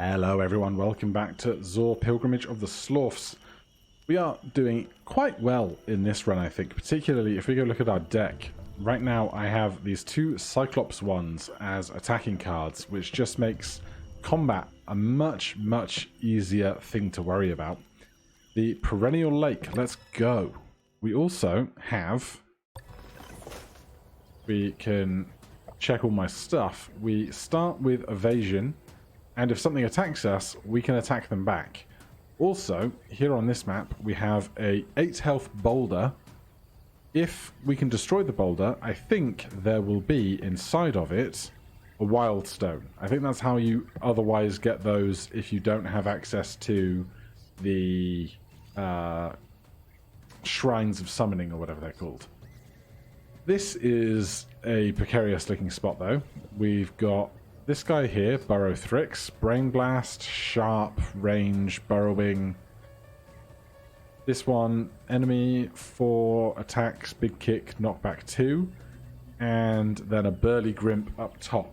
Hello everyone, welcome back to ZOR Pilgrimage of the Slorfs. We are doing quite well in this run, I think, particularly if we go look at our deck. Right now I have these two Cyclops ones as attacking cards, which just makes combat a much easier thing to worry about. The Perennial Lake, let's go. We also have... We can check all my stuff. We start with Evasion. And if something attacks us, we can attack them back. Also, here on this map, we have a 8 health boulder. If we can destroy the boulder, I think there will be inside of it a wild stone. I think that's how you otherwise get those if you don't have access to the shrines of summoning or whatever they're called. This is a precarious looking spot though. We've got this guy here, Burrow Thrix, Brain Blast, Sharp, Range, Burrowing. This one, enemy 4 attacks, Big Kick, Knockback 2. And then a Burly Grimp up top.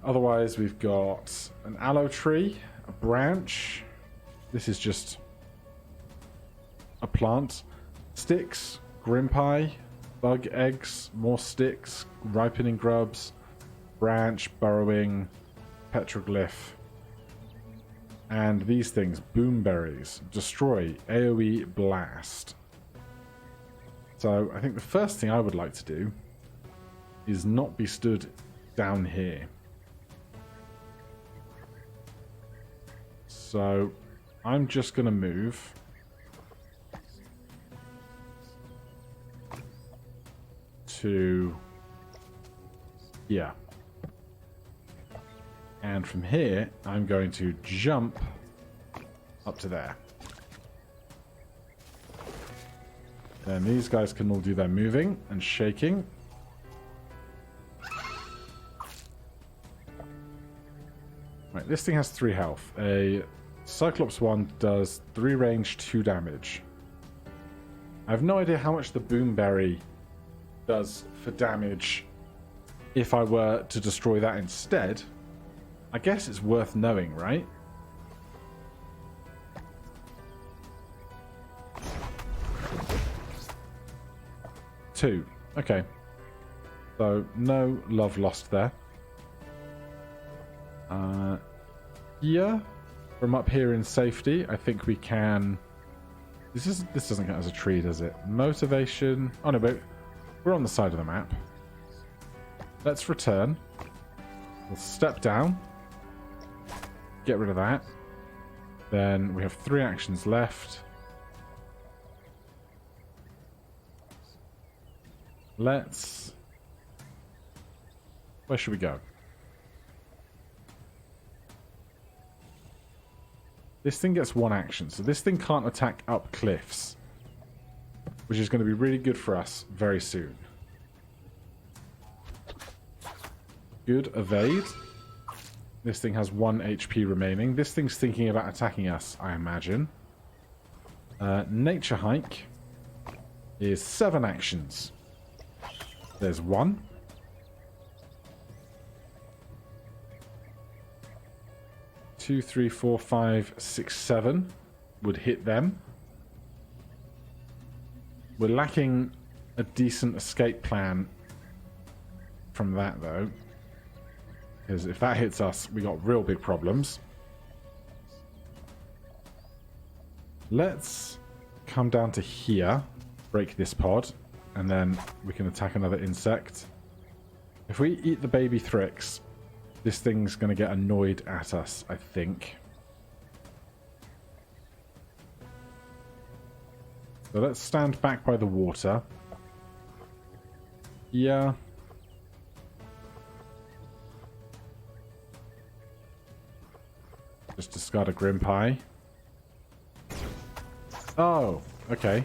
Otherwise, we've got an Aloe Tree, a Branch. This is just a plant. Sticks, Grimpi, Bug Eggs, more Sticks, Ripening Grubs. Branch, Burrowing, Petroglyph, and these things, Boomberries, Destroy, AoE, Blast. So I think the first thing I would like to do is not be stood down here. So I'm just going to move to here. And from here, I'm going to jump up to there. Then these guys can all do their moving and shaking. Right, this thing has 3 health. A Cyclops one does 3 range, 2 damage. I have no idea how much the Boomberry does for damage if I were to destroy that instead. I guess it's worth knowing, right? Two. Okay. So, no love lost there. Yeah. From up here in safety, I think we can... This doesn't count as a tree, does it? Motivation... Oh no, but we're on the side of the map. Let's return. We'll step down. Get rid of that. Then we have 3 actions left. Let's... Where should we go? This thing gets 1 action, so this thing can't attack up cliffs, which is going to be really good for us very soon. Good, evade. This thing has 1 HP remaining. This thing's thinking about attacking us, I imagine. Nature Hike is 7 actions. There's 1. Two, 3, 4, 5, 6, 7 would hit them. We're lacking a decent escape plan from that, though. Because if that hits us, we got real big problems. Let's come down to here, break this pod, and then we can attack another insect. If we eat the baby Thrix, this thing's going to get annoyed at us, I think. So let's stand back by the water. Yeah. Just discard a Grimpi. Oh, okay.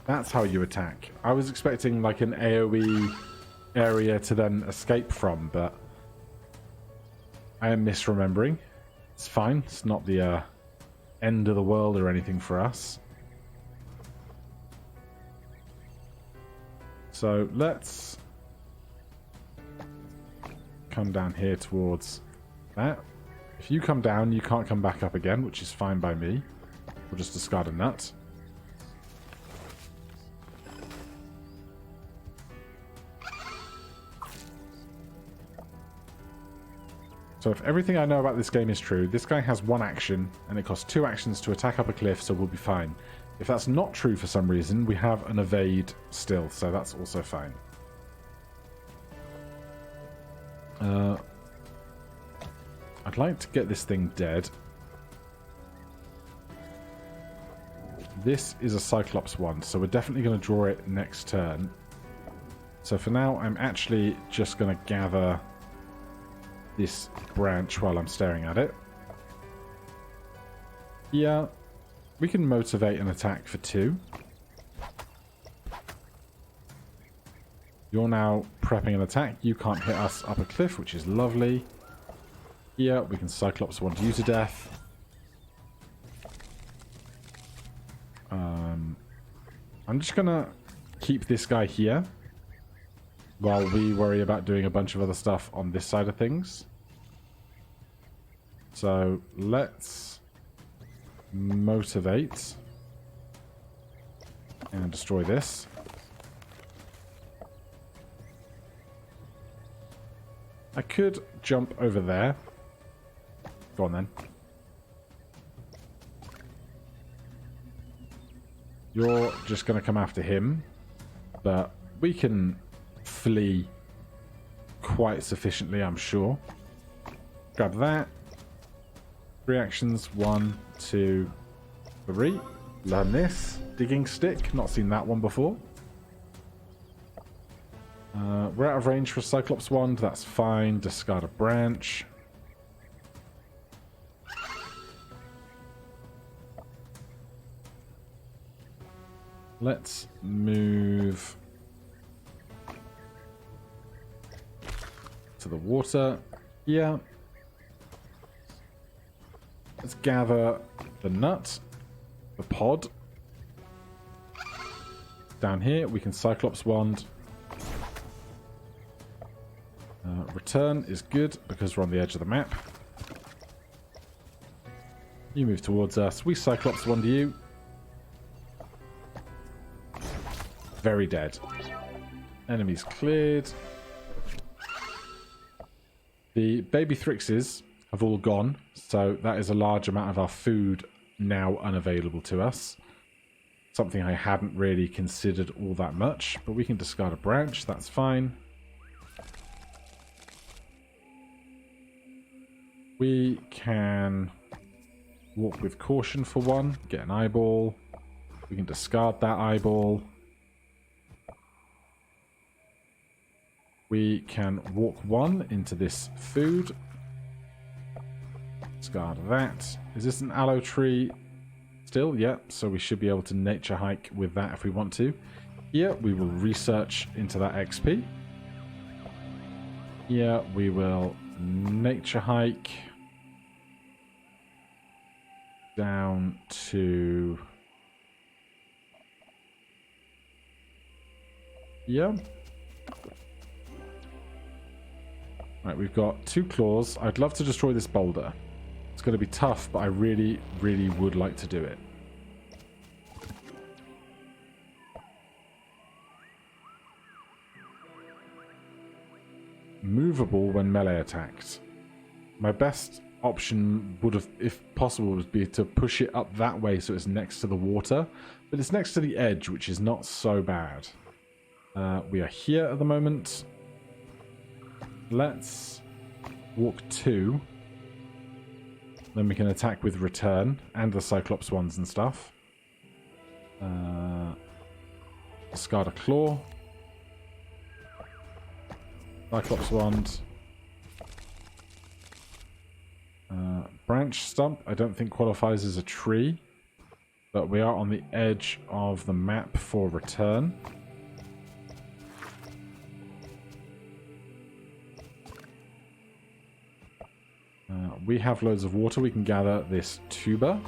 That's how you attack. I was expecting like an AoE area to then escape from, but I am misremembering. It's fine. It's not the end of the world or anything for us. So let's come down here towards that. If you come down, you can't come back up again, which is fine by me. We'll just discard a nut. So if everything I know about this game is true, this guy has one action, and it costs 2 actions to attack up a cliff, so we'll be fine. If that's not true for some reason, we have an evade still, so that's also fine. I'd like to get this thing dead. This is a Cyclops one, so we're definitely going to draw it next turn. So for now, I'm actually just going to gather this branch while I'm staring at it. Yeah, we can motivate an attack for 2. You're now prepping an attack. You can't hit us up a cliff, which is lovely. Yeah, we can Cyclops one you to death. I'm just gonna keep this guy here while we worry about doing a bunch of other stuff on this side of things. So let's motivate and destroy this. I could jump over there. Go on then. You're just going to come after him, but we can flee quite sufficiently, I'm sure. Grab that. 3 actions. 1, 2, 3. Learn this. Digging stick. Not seen that one before. We're out of range for a Cyclops wand. That's fine. Discard a branch. Let's move to the water. Yeah. Let's gather the nut, the pod. Down here, we can Cyclops wand. Return is good because we're on the edge of the map. You move towards us. We Cyclops wand you. Very dead. Enemies cleared. The baby Thrixes have all gone, so that is a large amount of our food now unavailable to us. Something I hadn't really considered all that much, but we can discard a branch, that's fine. We can walk with caution for 1, get an eyeball. We can discard that eyeball. We can walk 1 into this food. Discard that. Is this an aloe tree still? Yep, so we should be able to nature hike with that if we want to. Yeah, we will research into that XP. Yeah, we will nature hike down to... Yeah. Right, we've got 2 claws. I'd love to destroy this boulder. It's going to be tough, but I really, really would like to do it. Movable when melee attacked. My best option would have, if possible, would be to push it up that way so it's next to the water. But it's next to the edge, which is not so bad. We are here at the moment. Let's walk 2. Then we can attack with return and the Cyclops ones and stuff. Discard a claw. Cyclops wand. Branch stump I don't think qualifies as a tree, but we are on the edge of the map for return. We have loads of water. We can gather this tuber.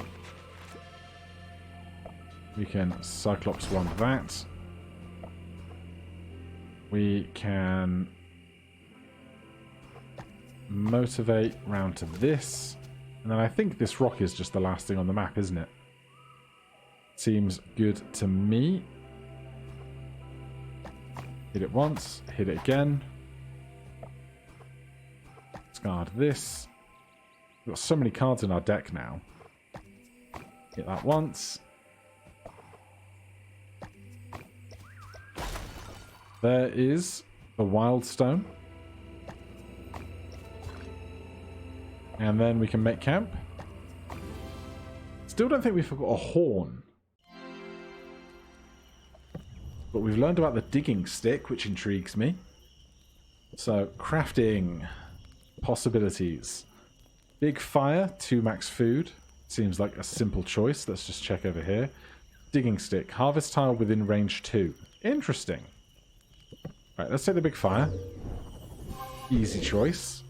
We can Cyclops wand that. We can motivate round to this. And then I think this rock is just the last thing on the map, isn't it? Seems good to me. Hit it once, hit it again. Discard this. We've got so many cards in our deck now. Hit that once. There is the Wild Stone. And then we can make camp. Still don't think we've got a horn. But we've learned about the digging stick, which intrigues me. So, crafting possibilities. Big fire, 2 max food. Seems like a simple choice. Let's just check over here. Digging stick, harvest tile within range 2. Interesting. Right, let's take the big fire. Easy choice.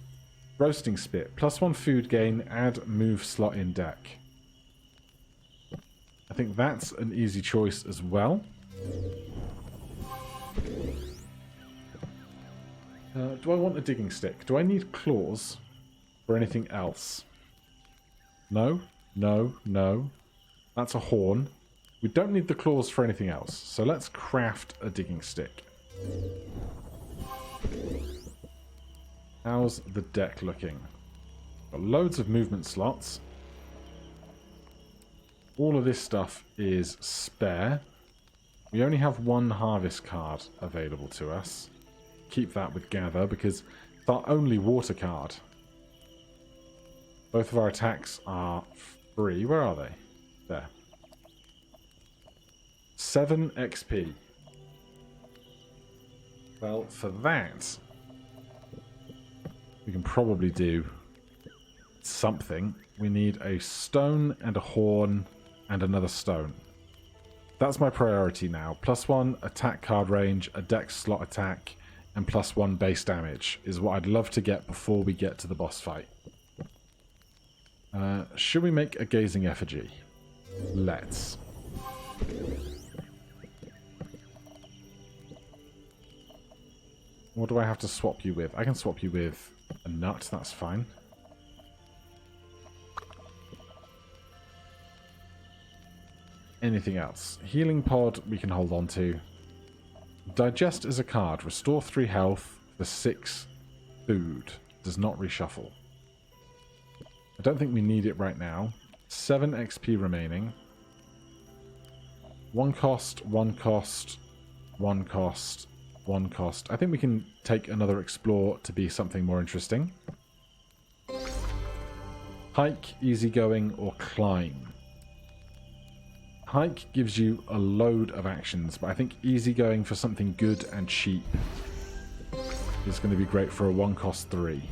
Roasting spit, +1 food gain, add move slot in deck. I think that's an easy choice as well. Do I want a digging stick? Do I need claws or anything else? No, no, no. That's a horn. We don't need the claws for anything else. So let's craft a digging stick. How's the deck looking? Got loads of movement slots. All of this stuff is spare. We only have 1 harvest card available to us. Keep that with gather because it's our only water card. Both of our attacks are free. Where are they? There. 7 XP. Well, for that, we can probably do something. We need a stone and a horn and another stone. That's my priority now. +1 attack card range, a dex slot attack, and +1 base damage is what I'd love to get before we get to the boss fight. Should we make a gazing effigy? Let's. What do I have to swap you with? I can swap you with a nut, that's fine. Anything else? Healing pod we can hold on to. Digest is a card. Restore 3 health for 6 food. Does not reshuffle. I don't think we need it right now. 7 XP remaining. 1 cost, 1 cost, 1 cost, 1 cost. I think we can take another explore to be something more interesting. Hike, easygoing, or climb. Hike gives you a load of actions, but I think easygoing for something good and cheap is going to be great for a 1 cost 3.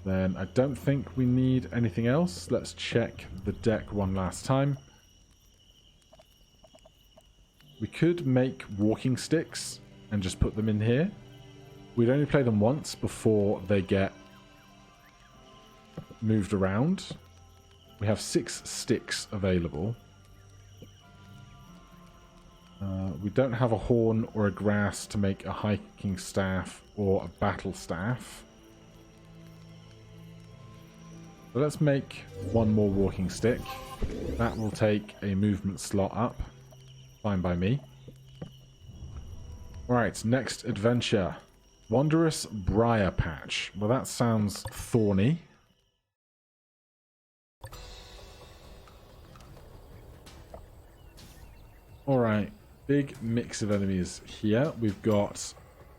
Then I don't think we need anything else. Let's check the deck one last time. We could make walking sticks and just put them in here. We'd only play them once before they get moved around. We have 6 sticks available. We don't have a horn or a grass to make a hiking staff or a battle staff. So let's make 1 more walking stick. That will take a movement slot up. Fine by me. Alright, next adventure. Wondrous Briar Patch. Well, that sounds thorny. Alright, big mix of enemies here. We've got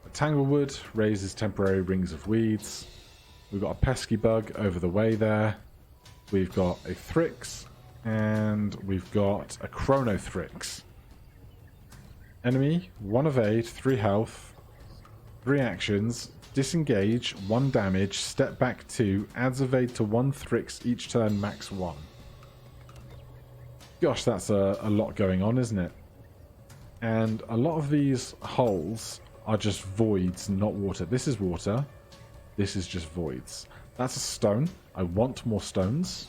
a Tanglewood, raises temporary rings of weeds. We've got a pesky bug over the way there. We've got a Thrix, and we've got a Chronothrix. Enemy, 1 evade, 3 health, 3 actions, disengage, 1 damage, step back 2, adds evade to 1 Thrix each turn, max 1. Gosh, that's a lot going on, isn't it? And a lot of these holes are just voids, not water. This is water. This is just voids. That's a stone. I want more stones.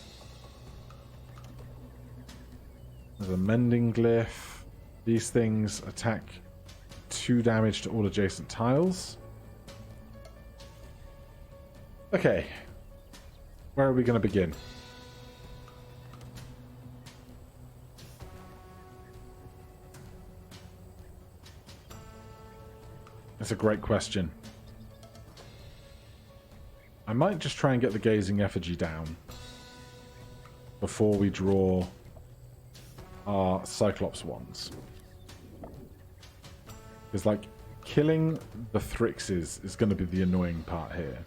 There's a mending glyph. These things attack 2 damage to all adjacent tiles. Okay, Where are we going to begin? That's a great question. I might just try and get the gazing effigy down before we draw our Cyclops ones. Because, like, killing the Thrixes is going to be the annoying part here.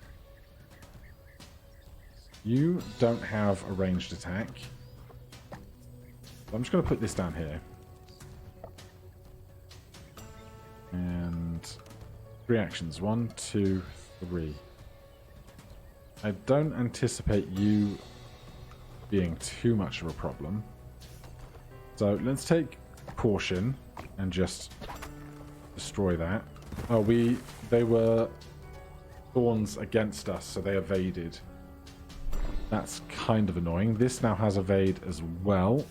You don't have a ranged attack. I'm just going to put this down here. And 3 actions. 1, 2, 3. I don't anticipate you being too much of a problem. So let's take caution and just destroy that. Oh, they were thorns against us, so they evaded. That's kind of annoying. This now has evade as well,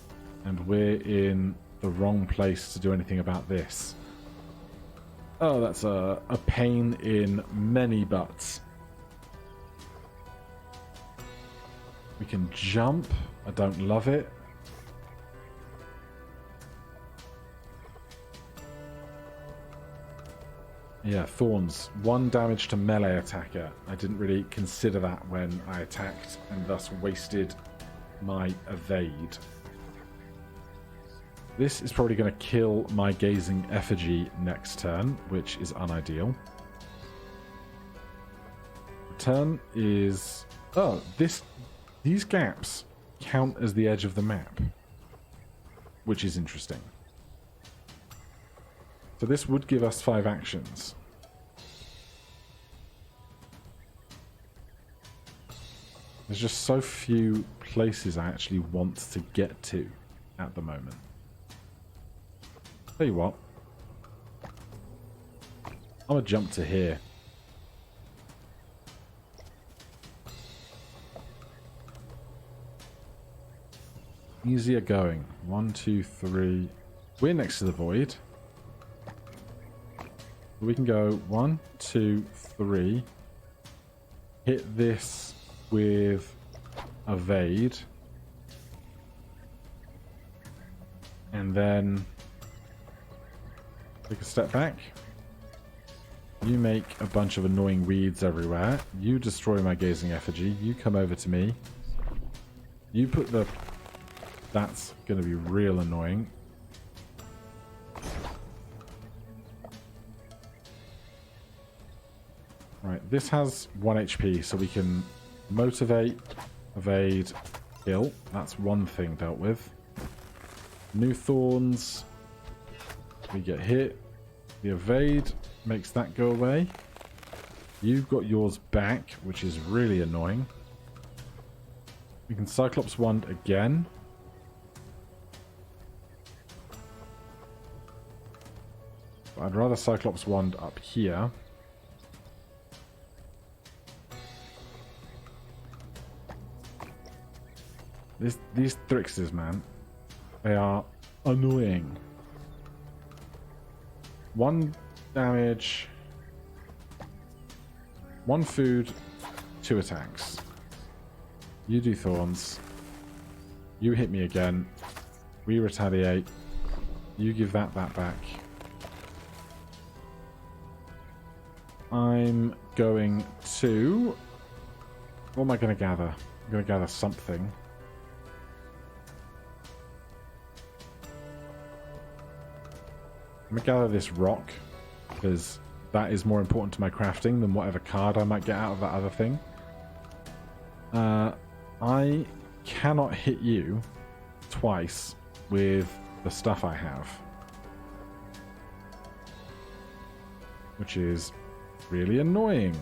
and we're in the wrong place to do anything about this. Oh, that's a pain in many butts. We can jump. I don't love it. Yeah, thorns. 1 damage to melee attacker. I didn't really consider that when I attacked, and thus wasted my evade. This is probably going to kill my gazing effigy next turn, which is unideal. Turn is... Oh, these gaps count as the edge of the map, which is interesting. So this would give us 5 actions. There's just so few places I actually want to get to at the moment. Tell you what. I'm going to jump to here. Easier going. 1, 2, 3. We're next to the void. We can go 1, 2, 3. Hit this with evade. And then take a step back. You make a bunch of annoying weeds everywhere. You destroy my gazing effigy. You come over to me. You put the... That's going to be real annoying. Right, this has 1 HP, so we can motivate, evade, kill. That's one thing dealt with. New thorns. We get hit. The evade makes that go away. You've got yours back, which is really annoying. We can Cyclops Wand again. But I'd rather Cyclops Wand up here. These Thrixes, man, they are annoying. 1 damage, 1 food, 2 attacks. You do thorns. You hit me again. We retaliate. You give that back. I'm going to... What am I going to gather? I'm going to gather something. I'm going to gather this rock, because that is more important to my crafting than whatever card I might get out of that other thing. I cannot hit you twice with the stuff I have, which is really annoying.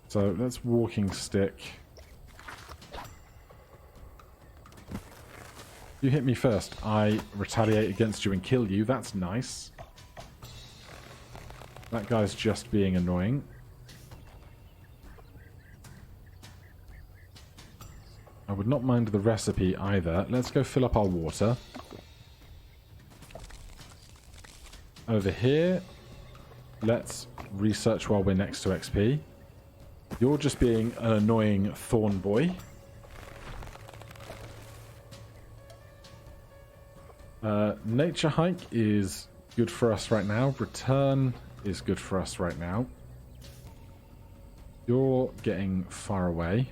So let's walking stick. You hit me first. I retaliate against you and kill you. That's nice. That guy's just being annoying. I would not mind the recipe either. Let's go fill up our water. Over here. let's research while we're next to XP. You're just being an annoying thorn boy. Nature hike is good for us right now. Return is good for us right now. You're getting far away.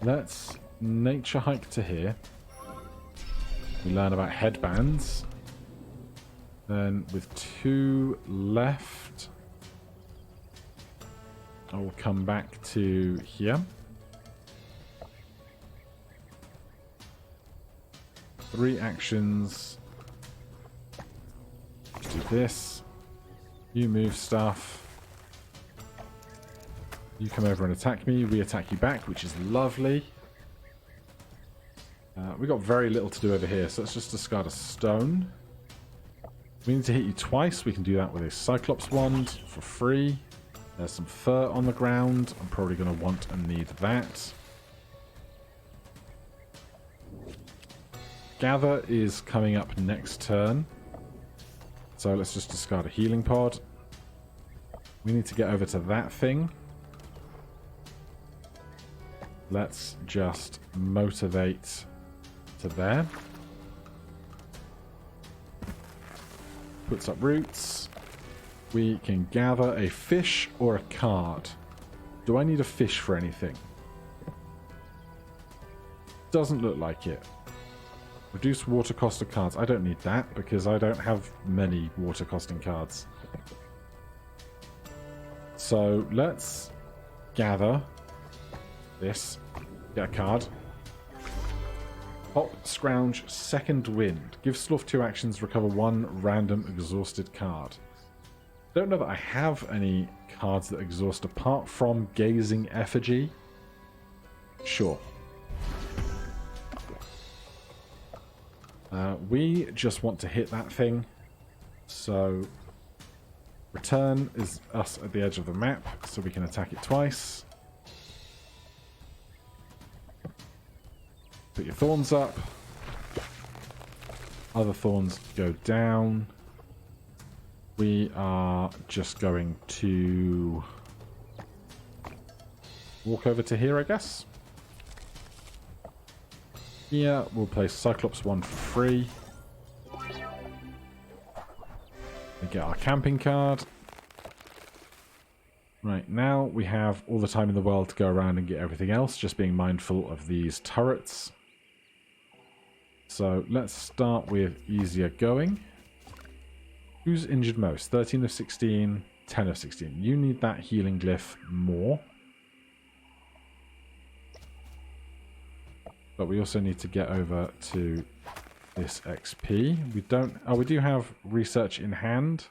Let's nature hike to here. We learn about headbands. Then with 2 left, I will come back to here. 3 actions. Do this. You move stuff. You come over and attack me. We attack you back, which is lovely. We got very little to do over here, so let's just discard a stone. We need to hit you twice. We can do that with a Cyclops wand for free. There's some fur on the ground. I'm probably going to want and need that. Gather is coming up next turn. So let's just discard a healing pod. We need to get over to that thing. Let's just motivate to there. Puts up roots. We can gather a fish or a card. Do I need a fish for anything? Doesn't look like it. Reduce water cost of cards. I don't need that because I don't have many water costing cards. So let's gather this. Get a card. Hop, Scrounge, Second Wind. Give Slorf 2 actions, recover 1 random exhausted card. Don't know that I have any cards that exhaust apart from Gazing Effigy. Sure. We just want to hit that thing. So return is us at the edge of the map, so we can attack it twice. Put your thorns up. Other thorns go down. We are just going to walk over to here, I guess. Here, we'll play Cyclops 1 for free. We get our camping card. Right, now we have all the time in the world to go around and get everything else, just being mindful of these turrets. So let's start with easier going. Who's injured most? 13 of 16, 10 of 16. You need that healing glyph more. But we also need to get over to this XP. We don't... Oh, we do have research in hand.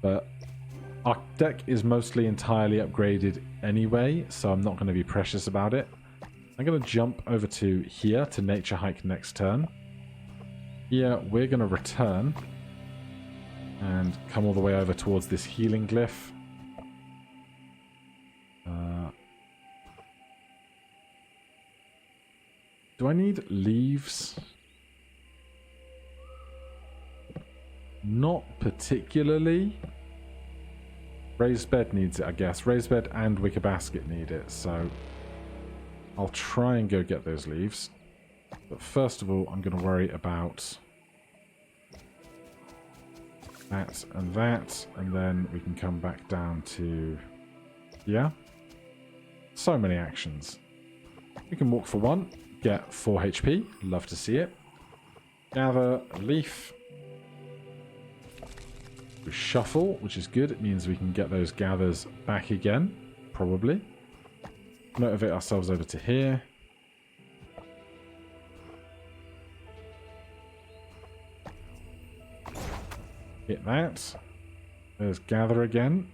But our deck is mostly entirely upgraded anyway, so I'm not going to be precious about it. I'm going to jump over to here to Nature Hike next turn. Here, we're going to return and come all the way over towards this healing glyph. Do I need leaves? Not particularly. Raised bed needs it, I guess. Raised bed and wicker basket need it, so I'll try and go get those leaves. But first of all, I'm going to worry about that, and then we can come back down to... Yeah? So many actions. We can walk for 1, get 4 HP. Love to see it. Gather a leaf. We shuffle, which is good. It means we can get those gathers back again, probably. Motivate ourselves over to here. Hit that. There's gather again.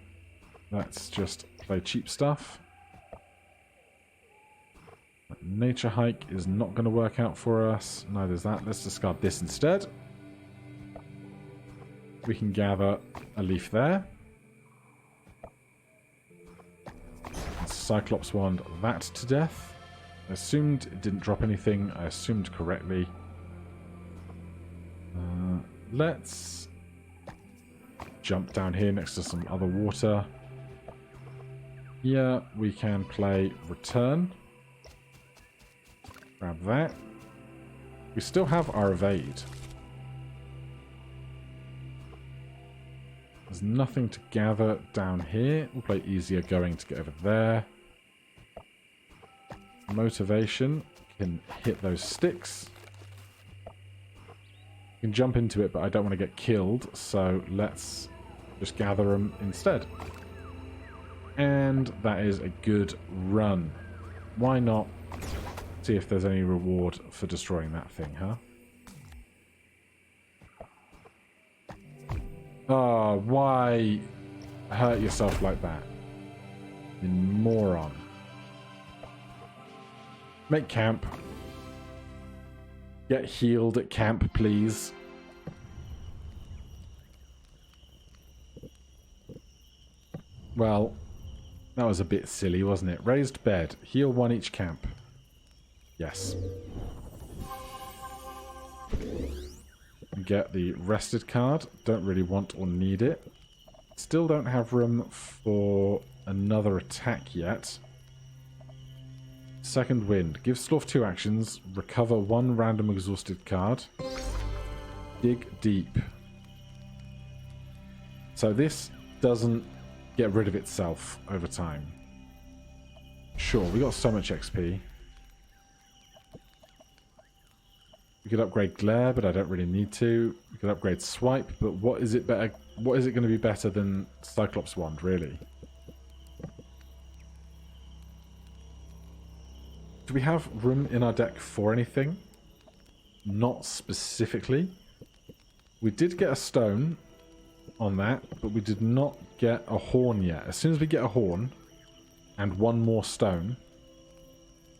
Let's just play cheap stuff. Nature hike is not going to work out for us. Neither is that. Let's discard this instead. We can gather a leaf there. And Cyclops wand that to death. I assumed it didn't drop anything. I assumed correctly. let's jump down here next to some other water. Here we can play return. Grab that. We still have our evade. There's nothing to gather down here. We'll play easier going to get over there. Motivation. Can hit those sticks. You can jump into it, but I don't want to get killed, so let's just gather them instead. And that is a good run. Why not see if there's any reward for destroying that thing, huh? Oh, why hurt yourself like that? You moron. Make camp. Get healed at camp, please. Well, that was a bit silly, wasn't it? Raised bed. Heal one each camp. Yes. Get the rested card. Don't really want or need it. Still don't have room for another attack yet. Second wind. Give Slorf 2 actions. Recover 1 random exhausted card. Dig deep. So this doesn't get rid of itself over time. Sure, we got so much XP. We could upgrade Glare, but I don't really need to. We could upgrade Swipe, but what is it better? What is it going to be better than Cyclops Wand, really? Do we have room in our deck for anything? Not specifically. We did get a stone on that, but we did not get a horn yet. As soon as we get a horn and 1 more stone,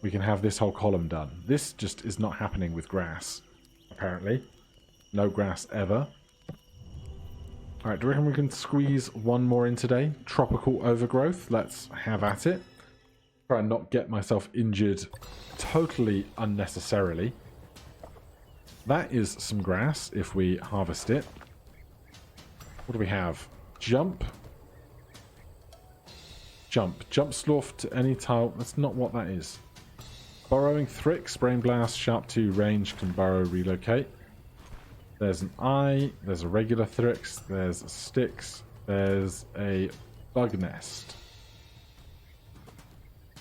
we can have this whole column done. This just is not happening with grass, apparently. No grass ever. Alright, do you reckon we can squeeze 1 more in today? Tropical Overgrowth. Let's have at it. Try and not get myself injured totally unnecessarily. That is some grass if we harvest it. What do we have? Jump. Jump. Jump Slorf to any tile. That's not what that is. Burrowing Thrix, Brain Blast, Sharp 2, Range, can burrow, relocate. There's an eye, there's a regular Thrix, there's a Styx, there's a Bug Nest.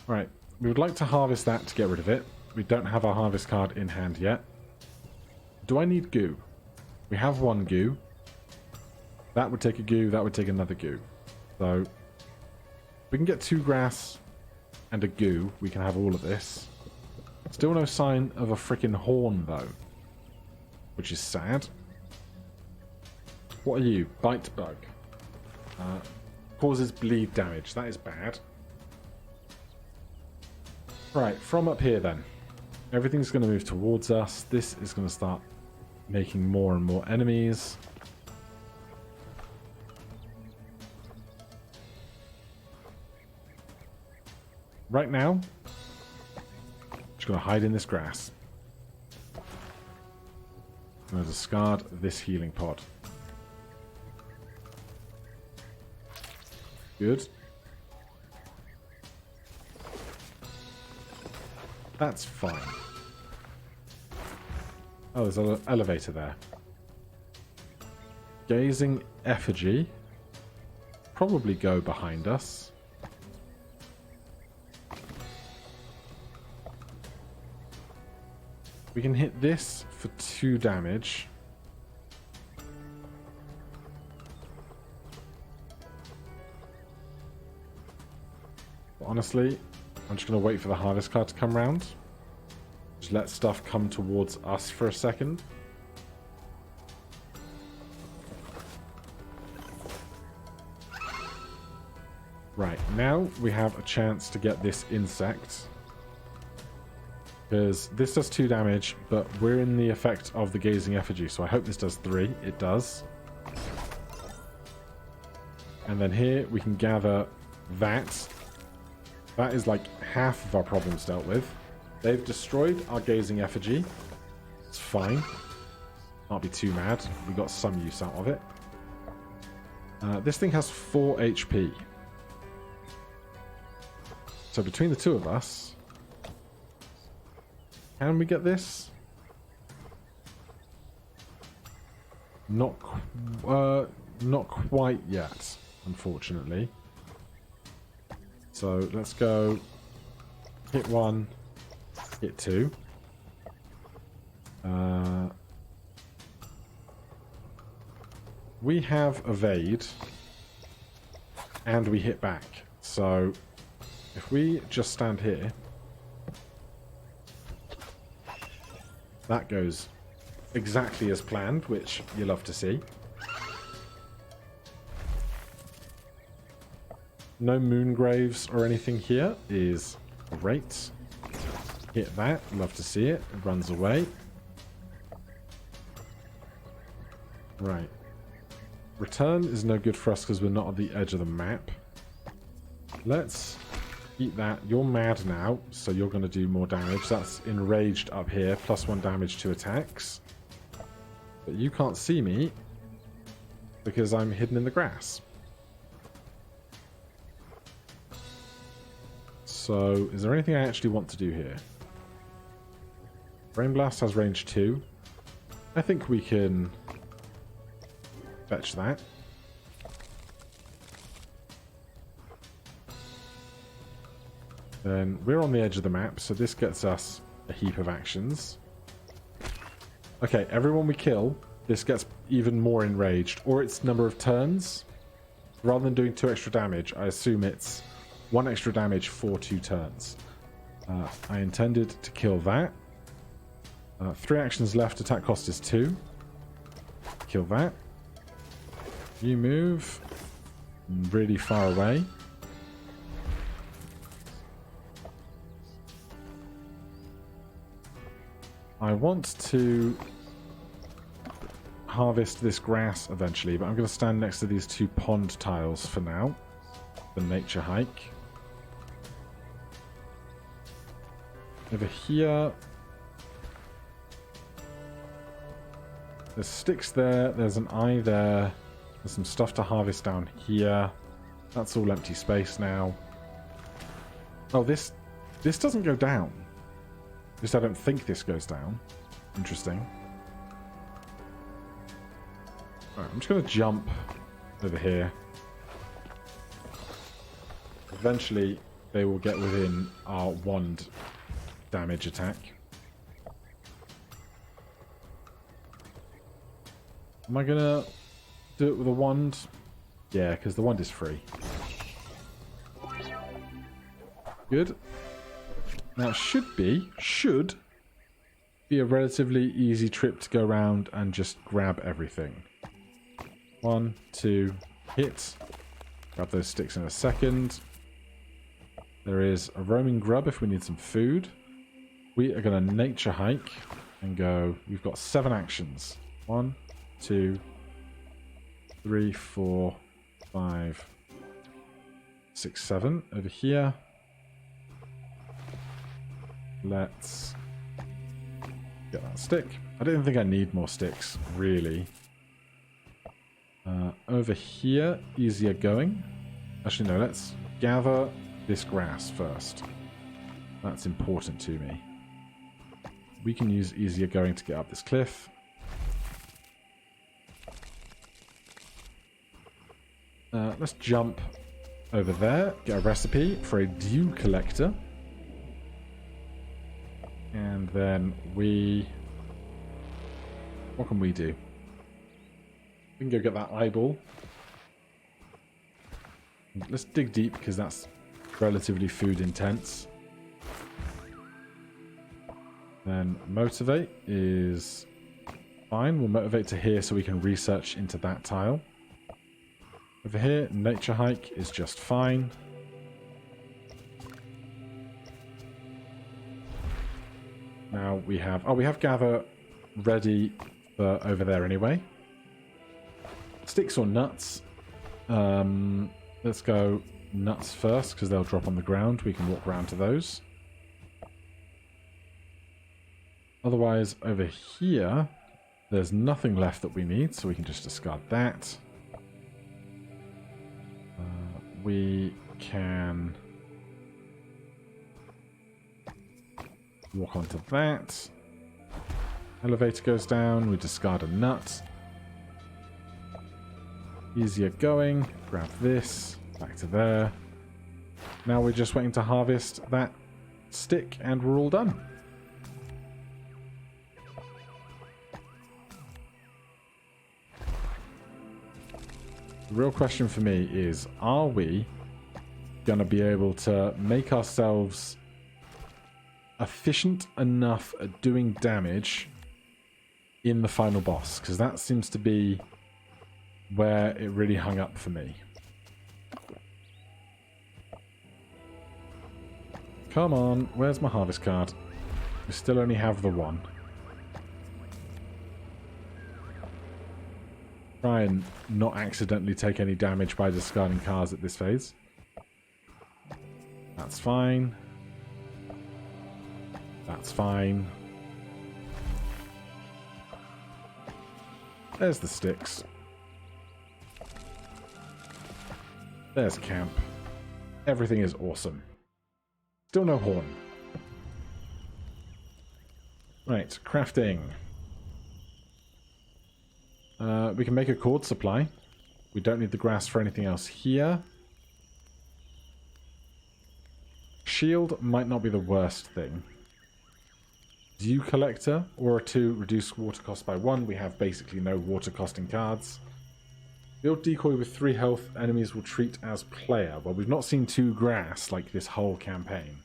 Right, we would like to harvest that to get rid of it. We don't have our harvest card in hand yet. Do I need goo? We have 1 goo. That would take a goo, that would take another goo. So, we can get 2 grass and a goo. We can have all of this. Still no sign of a freaking horn, though. Which is sad. What are you? Bite bug. Causes bleed damage. That is bad. Right, from up here then. Everything's going to move towards us. This is going to start making more and more enemies. Right now, just going to hide in this grass. I'm going to discard this healing pod. Good. That's fine. Oh, there's an elevator there. Gazing Effigy. Probably go behind us. We can hit this for 2 damage. But honestly, I'm just going to wait for the harvest card to come round. Just let stuff come towards us for a second. Right, now we have a chance to get this insect. Because this does 2 damage, but we're in the effect of the Gazing Effigy, so I hope this does 3. It does. And then here we can gather that. That is like half of our problems dealt with. They've destroyed our Gazing Effigy. It's fine. Can't be too mad. We got some use out of it. This thing has 4 HP. So between the two of us, can we get this? Not quite yet, unfortunately. So let's go hit 1, hit 2. We have evade, and we hit back. So if we just stand here, that goes exactly as planned, which you love to see. No moon graves or anything here is great. Hit that, love to see it. It runs away. Right. Return is no good for us because we're not at the edge of the map. Let's eat that. You're mad now, so you're going to do more damage. That's enraged up here, +1 damage to attacks. But you can't see me because I'm hidden in the grass. So, is there anything I actually want to do here? Rain Blast has range 2. I think we can fetch that. Then we're on the edge of the map, so this gets us a heap of actions. Okay, everyone we kill, this gets even more enraged, or its number of turns. Rather than doing 2 extra damage, I assume it's 1 extra damage for 2 turns. I intended to kill that. 3 actions left, attack cost is 2. Kill that. You move really far away. I want to harvest this grass eventually, but I'm going to stand next to these 2 pond tiles for now. The nature hike. Over here, there's sticks there, there's an eye there, there's some stuff to harvest down here. That's all empty space now. Oh, this doesn't go down. At least I don't think this goes down. Interesting. Alright, I'm just going to jump over here. Eventually, they will get within our wand damage attack. Am I gonna do it with a wand? Yeah, because the wand is free. Good. Now it should be a relatively easy trip to go around and just grab everything. 1, 2, hit. Grab those sticks in a second. There is a roaming grub if we need some food. We are going to nature hike and go. We've got 7 actions. 1, 2, 3, 4, 5, 6, 7. Over here. Let's get that stick. I don't think I need more sticks, really. Over here, easier going. Actually, no, let's gather this grass first. That's important to me. We can use easier going to get up this cliff. Let's jump over there, get a recipe for a dew collector. And then what can we do? We can go get that eyeball. Let's dig deep because that's relatively food intense. Then motivate is fine. We'll motivate to here so we can research into that tile. Over here, nature hike is just fine. Now we have gather ready for over there anyway. Sticks or nuts? Let's go nuts first because they'll drop on the ground. We can walk around to those. Otherwise, over here, There's nothing left that we need, so we can just discard that. We can walk onto that. Elevator goes down, we discard a nut. Easier going, grab this, back to there. Now we're just waiting to harvest that stick and we're all done. The real question for me is, are we going to be able to make ourselves efficient enough at doing damage in the final boss? Because that seems to be where it really hung up for me. Come on, where's my harvest card? We still only have the one. Try and not accidentally take any damage by discarding cards at this phase. That's fine. That's fine. There's the sticks. There's camp. Everything is awesome. Still no horn. Right, crafting. We can make a cord supply. We don't need the grass for anything else here. Shield might not be the worst thing. Dew Collector, Aura 2, reduce water cost by 1. We have basically no water costing cards. Build Decoy with 3 health, enemies will treat as player. Well, we've not seen 2 grass like this whole campaign.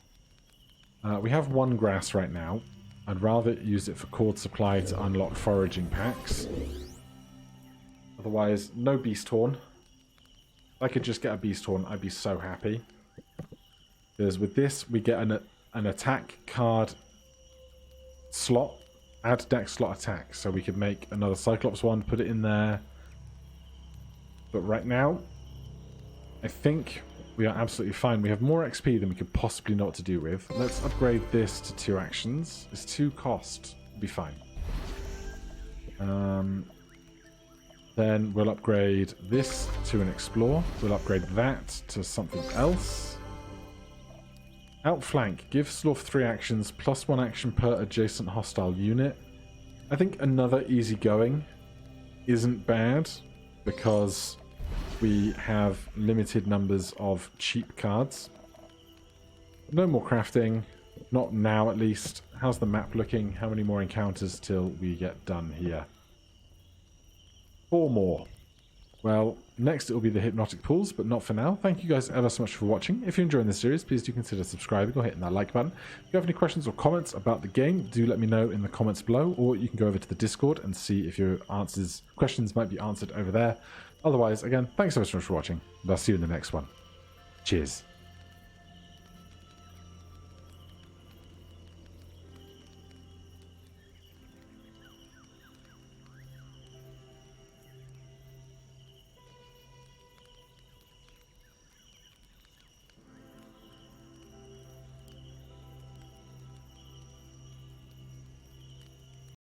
We have 1 grass right now. I'd rather use it for cord supply to unlock foraging packs. Otherwise, no Beast Horn. If I could just get a Beast Horn, I'd be so happy. Because with this, we get an attack card slot. Add deck slot attack. So we could make another Cyclops one, put it in there. But right now, I think we are absolutely fine. We have more XP than we could possibly know what to do with. Let's upgrade this to 2 actions. It's 2 cost. We'll be fine. Then we'll upgrade this to an Explore. We'll upgrade that to something else. Outflank. Give Slorf 3 actions plus 1 action per adjacent hostile unit. I think another easygoing isn't bad because we have limited numbers of cheap cards. No more crafting. Not now, at least. How's the map looking? How many more encounters till we get done here? 4 more. Well, next it will be the Hypnotic Pools, but not for now. Thank you guys ever so much for watching. If you're enjoying this series, please do consider subscribing or hitting that like button. If you have any questions or comments about the game, do let me know in the comments below, or you can go over to the Discord and see if your questions might be answered over there. Otherwise, again, thanks so much for watching, and I'll see you in the next one. Cheers.